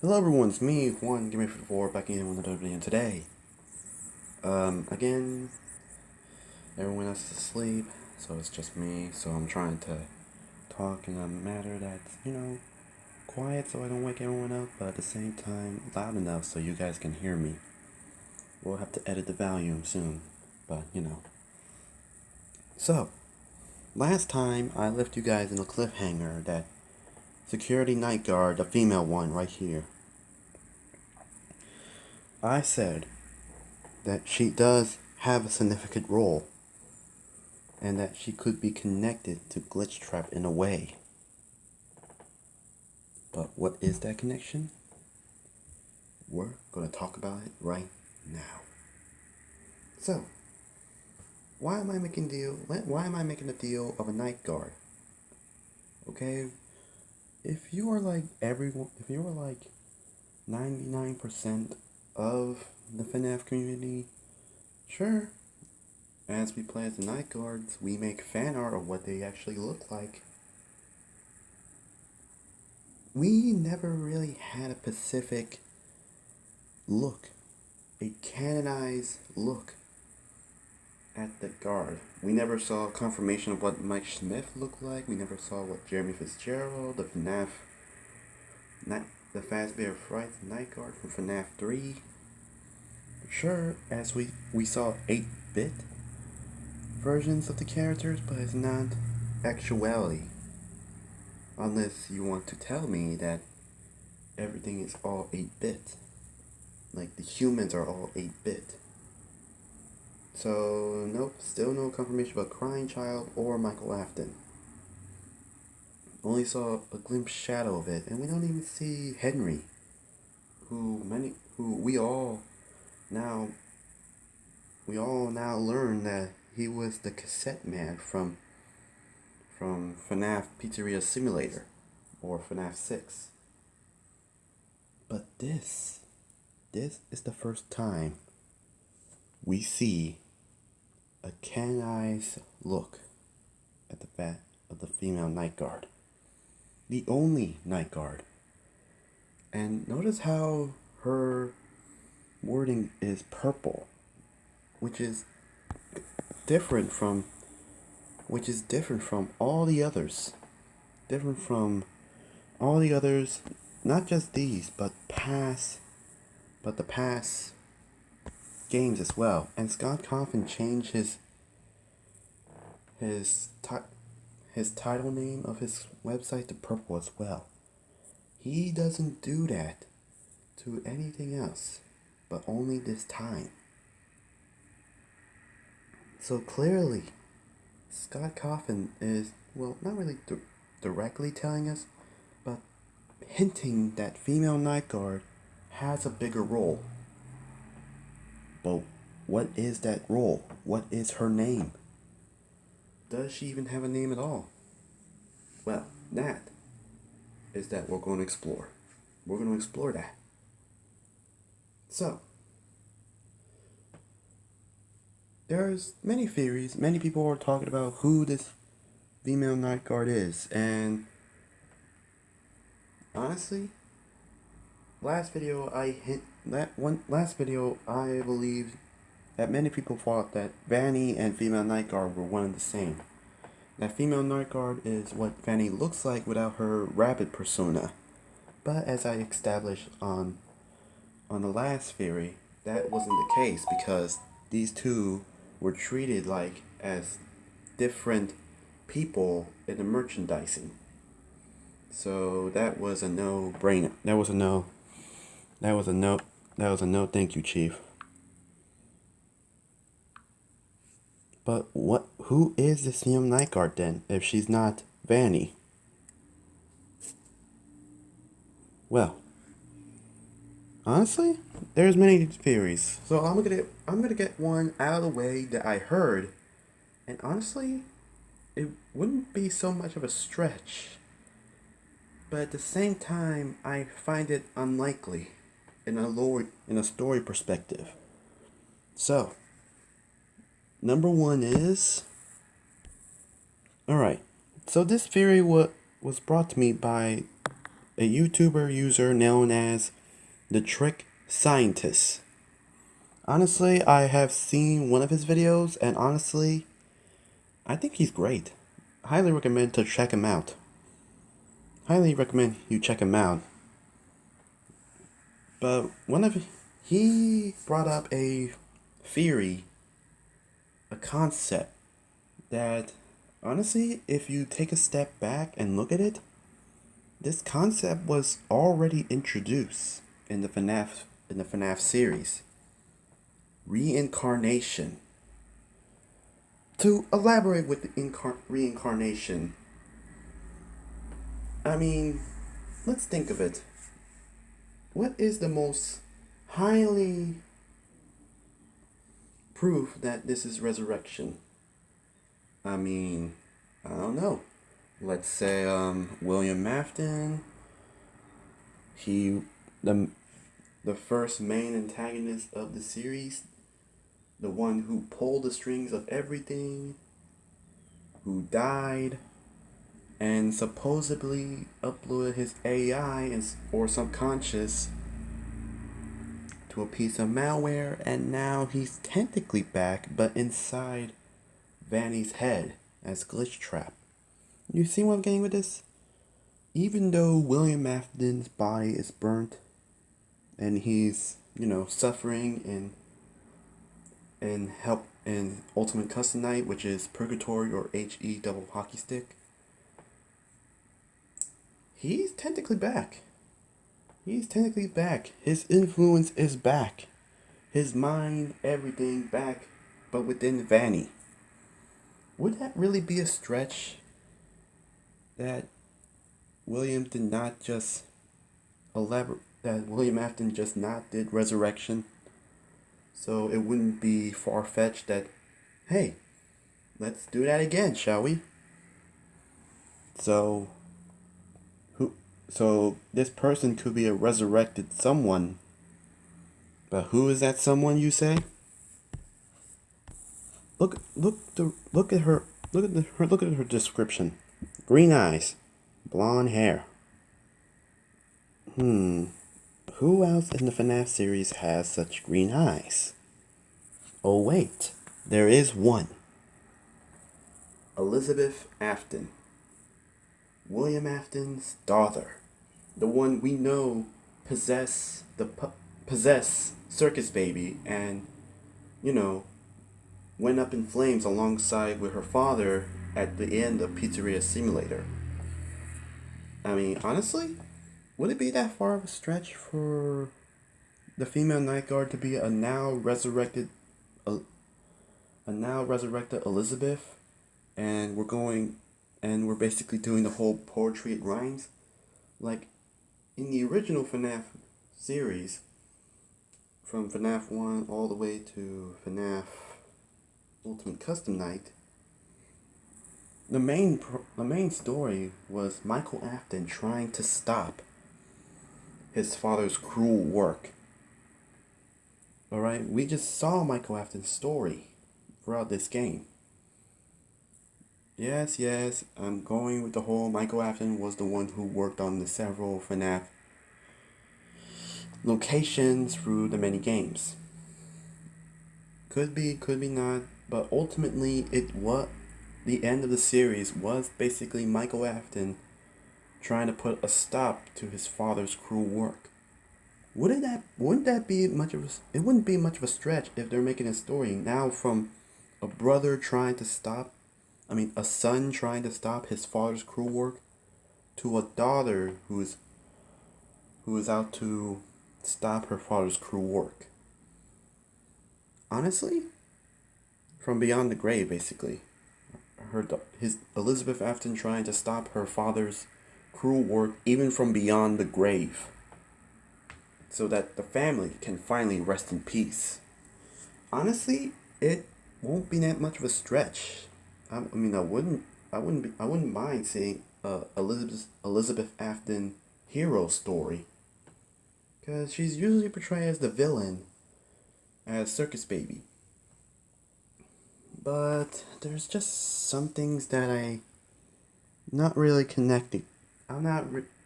Hello everyone, it's me, Juan, Give Me 4, back in with another video today. Again, everyone else is asleep, so it's just me, so I'm trying to talk in a manner that's, quiet so I don't wake everyone up, but at the same time, loud enough so you guys can hear me. We'll have to edit the volume soon, but, So, last time I left you guys in a cliffhanger that security night guard, the female one right here, I said that she does have a significant role and that she could be connected to Glitchtrap in a way. But what is that connection? We're going to talk about it right now. So, why am I making a deal of a night guard? Okay, if you are like 99% of the Fnaf community, sure. As we play as the night guards, we make fan art of what they actually look like. We never really had a specific look, a canonized look at the guard. We never saw confirmation of what Mike Smith looked like. We never saw what Jeremy Fitzgerald, the Fazbear Fright Night Guard from FNAF 3. Sure, as we saw 8-bit versions of the characters, but it's not actuality. Unless you want to tell me that everything is all 8-bit. Like the humans are all 8-bit. So, nope, still no confirmation about Crying Child or Michael Afton. Only saw a glimpse shadow of it, and we don't even see Henry, who we all now learn that he was the cassette man from FNAF Pizzeria Simulator, or FNAF 6. But this is the first time we see a canonized look at the female night guard. The only night guard. And notice how her wording is purple, which is different from all the others. Different from all the others, not just these, but the past games as well. And Scott Coffin changed his title name of his website to purple as well. He doesn't do that to anything else, but only this time. So clearly, Scott Coffin is, well, not really directly telling us, but hinting that female night guard has a bigger role. But what is that role? What is her name? Does she even have a name at all? Well, that is that we're going to explore. We're going to explore that. So, there's many theories. Many people are talking about who this female night guard is, and honestly, last video I believed that many people thought that Vanny and female night guard were one and the same. That female night guard is what Vanny looks like without her rabbit persona. But as I established on the last theory, that wasn't the case because these two were treated like as different people in the merchandising. So that was a no-brainer. That was a no. Thank you, Chief. But who is this female night guard then, if she's not Vanny? Well, honestly, there's many theories. So I'm gonna get one out of the way that I heard, and honestly, it wouldn't be so much of a stretch. But at the same time, I find it unlikely in a story perspective. So, number one is, alright, so this theory was brought to me by a YouTuber user known as the Trick Scientist. Honestly, I have seen one of his videos, and honestly, I think he's great. Highly recommend to check him out. Highly recommend you check him out. But he brought up a theory, a concept that honestly, if you take a step back and look at it, this concept was already introduced in the FNAF series. Reincarnation. To elaborate with the reincarnation, I mean, let's think of it. What is the most highly proof that this is resurrection? I mean, I don't know. Let's say William Afton. He the first main antagonist of the series, the one who pulled the strings of everything, who died, and supposedly uploaded his AI or subconscious to a piece of malware, and now he's technically back, but inside Vanny's head as Glitch Trap. You see what I'm getting with this? Even though William Afton's body is burnt, and he's, suffering and help in Ultimate Custom Night, which is Purgatory or HE double hockey stick, he's technically back. He's technically back. His influence is back. His mind, everything back, but within Vanny. Would that really be a stretch that William did not just that William Afton just not did resurrection? So it wouldn't be far-fetched that, hey, let's do that again, shall we? So this person could be a resurrected someone. But who is that someone, you say? Look at her description. Green eyes, blonde hair. Who else in the FNAF series has such green eyes? Oh wait, there is one. Elizabeth Afton. William Afton's daughter. The one we know possess Circus Baby and, went up in flames alongside with her father at the end of Pizzeria Simulator. I mean, honestly, would it be that far of a stretch for the female night guard to be a now resurrected Elizabeth, and we're basically doing the whole poetry it rhymes? Like in the original FNAF series, from FNAF 1 all the way to FNAF Ultimate Custom Night, the main story was Michael Afton trying to stop his father's cruel work. Alright, we just saw Michael Afton's story throughout this game. Yes, I'm going with the whole Michael Afton was the one who worked on the several FNAF locations through the many games. Could be not, but ultimately the end of the series was basically Michael Afton trying to put a stop to his father's cruel work. Wouldn't that be much of a, it wouldn't be much of a stretch if they're making a story now from a son trying to stop his father's cruel work, to a daughter who is out to stop her father's cruel work. Honestly, from beyond the grave, basically, his Elizabeth Afton trying to stop her father's cruel work even from beyond the grave, so that the family can finally rest in peace. Honestly, it won't be that much of a stretch. I wouldn't mind seeing Elizabeth Afton hero story, because she's usually portrayed as the villain, as Circus Baby. But there's just some things that I not really connecting.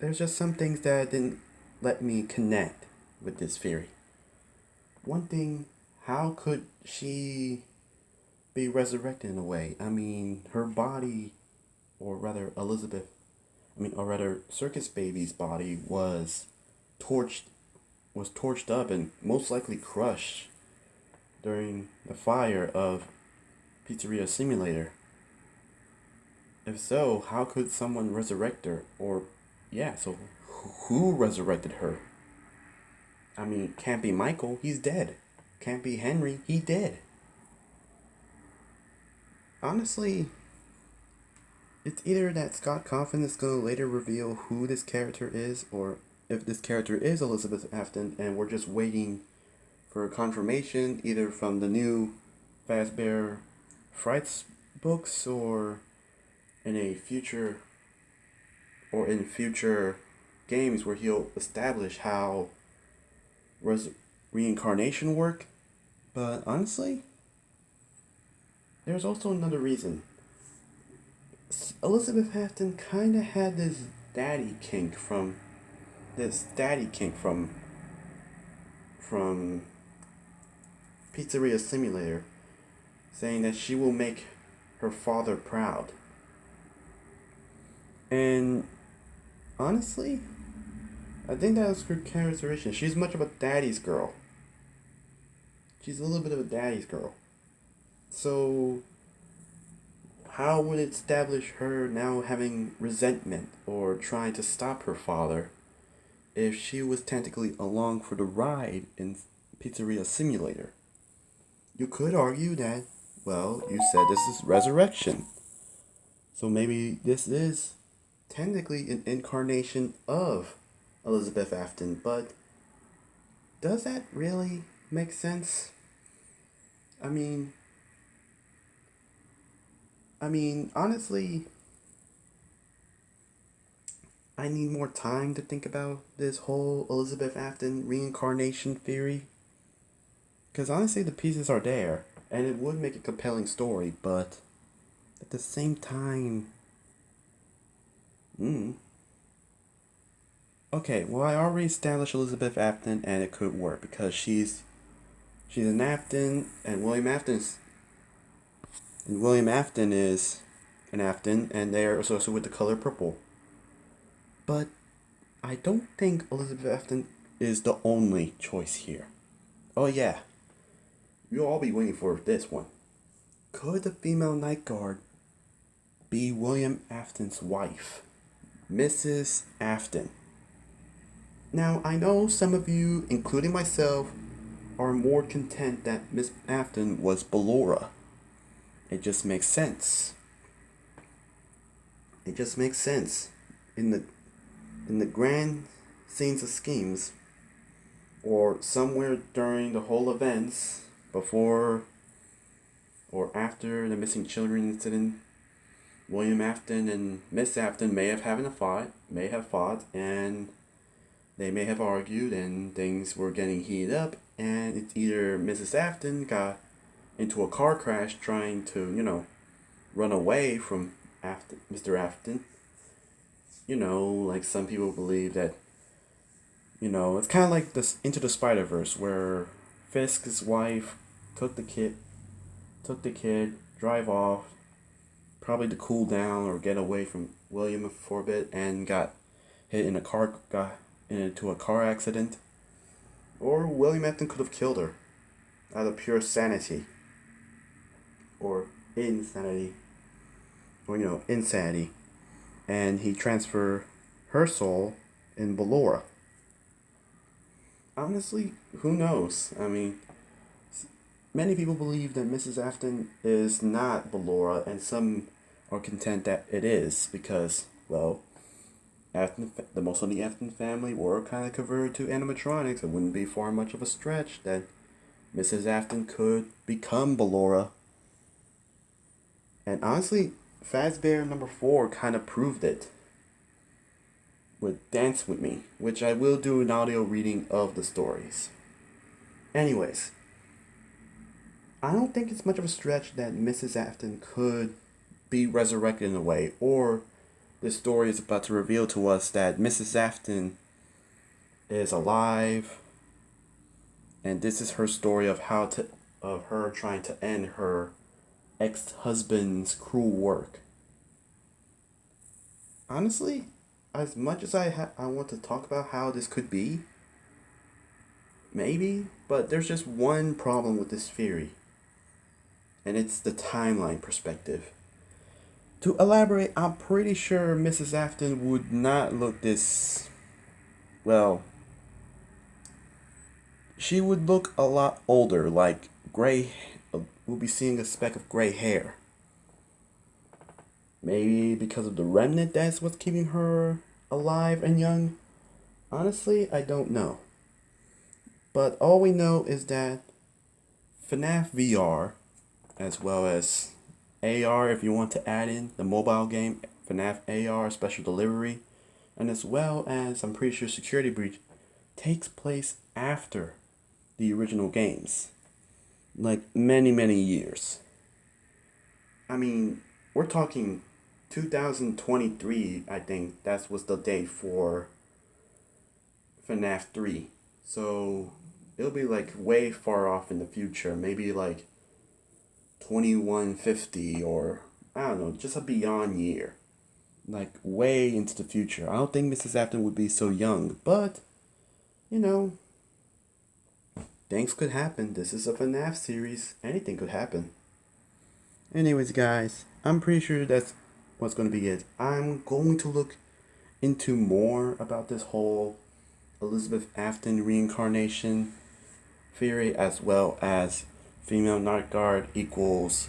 there's just some things that didn't let me connect with this theory. One thing, how could she be resurrected in a way? I mean, her body, or rather Circus Baby's body torched, was torched up and most likely crushed during the fire of Pizzeria Simulator. If so, how could someone resurrect her? So who resurrected her? I mean, can't be Michael, he's dead. Can't be Henry, he dead. Honestly, it's either that Scott Coffin is going to later reveal who this character is, or if this character is Elizabeth Afton, and we're just waiting for confirmation either from the new Fazbear Frights books or in future games where he'll establish how reincarnation work. But honestly, there's also another reason. Elizabeth Afton kind of had this daddy kink from Pizzeria Simulator, saying that she will make her father proud. And honestly, I think that was her characterization. She's much of a daddy's girl. She's a little bit of a daddy's girl. So, how would it establish her now having resentment or trying to stop her father if she was technically along for the ride in Pizzeria Simulator? You could argue that, well, you said this is resurrection. So maybe this is technically an incarnation of Elizabeth Afton, but does that really make sense? I mean, honestly, I need more time to think about this whole Elizabeth Afton reincarnation theory. Because honestly, the pieces are there, and it would make a compelling story, but at the same time, okay, well, I already established Elizabeth Afton, and it could work because she's an Afton, and William Afton is an Afton, and they're associated with the color purple. But I don't think Elizabeth Afton is the only choice here. Oh yeah, you'll all be waiting for this one. Could the female night guard be William Afton's wife, Mrs. Afton? Now, I know some of you, including myself, are more content that Miss Afton was Ballora. It just makes sense. It just makes sense. In the grand scenes of schemes, or somewhere during the whole events, before or after the missing children incident, William Afton and Miss Afton may have fought, and they may have argued, and things were getting heated up, and it's either Mrs. Afton got into a car crash trying to, run away from Mr. Afton. Like some people believe that, it's kind of like this Into the Spider-Verse, where Fisk's wife took the kid, drive off, probably to cool down or get away from William for a bit, and got into a car accident. Or William Afton could have killed her out of pure sanity. Or insanity. And he transferred her soul in Ballora. Honestly, who knows? I mean, many people believe that Mrs. Afton is not Ballora, and some are content that it is because, well, most of the Afton family were kind of converted to animatronics. It wouldn't be far much of a stretch that Mrs. Afton could become Ballora. And honestly, Fazbear number 4 kind of proved it with Dance With Me, which I will do an audio reading of the stories. Anyways, I don't think it's much of a stretch that Mrs. Afton could be resurrected in a way, or this story is about to reveal to us that Mrs. Afton is alive, and this is her story of her trying to end her ex-husband's cruel work. Honestly, as much as I want to talk about how this could be, maybe, but there's just one problem with this theory, and it's the timeline perspective. To elaborate, I'm pretty sure Mrs. Afton would not look this, well, she would look a lot older, like gray, we'll be seeing a speck of gray hair. Maybe because of the remnant that's what's keeping her alive and young. Honestly, I don't know. But all we know is that Fnaf VR, as well as AR if you want to add in the mobile game, Fnaf AR Special Delivery, and as well as, I'm pretty sure, Security Breach, takes place after the original games. Like many, many years. I mean, we're talking 2023, I think that was the date for FNAF 3. So it'll be like way far off in the future, maybe like 2150, or I don't know, just a beyond year. Like way into the future. I don't think Mrs. Afton would be so young, but you know, things could happen. This is a FNAF series. Anything could happen. Anyways, guys, I'm pretty sure that's what's going to be it. I'm going to look into more about this whole Elizabeth Afton reincarnation theory, as well as female night guard equals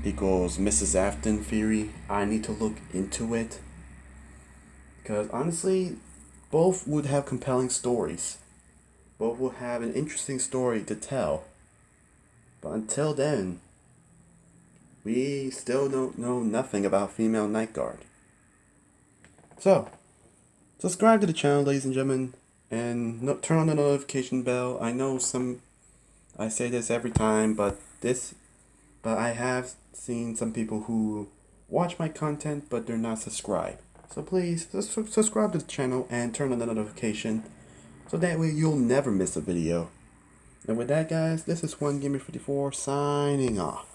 Mrs. Afton theory. I need to look into it because honestly, both would have compelling stories. Both will have an interesting story to tell. But until then, we still don't know nothing about female night guard. So, subscribe to the channel, ladies and gentlemen, and turn on the notification bell. I know I say this every time, but I have seen some people who watch my content, but they're not subscribed. So please, subscribe to the channel and turn on the notification, so that way you'll never miss a video. And with that, guys, this is 1Gamer54 signing off.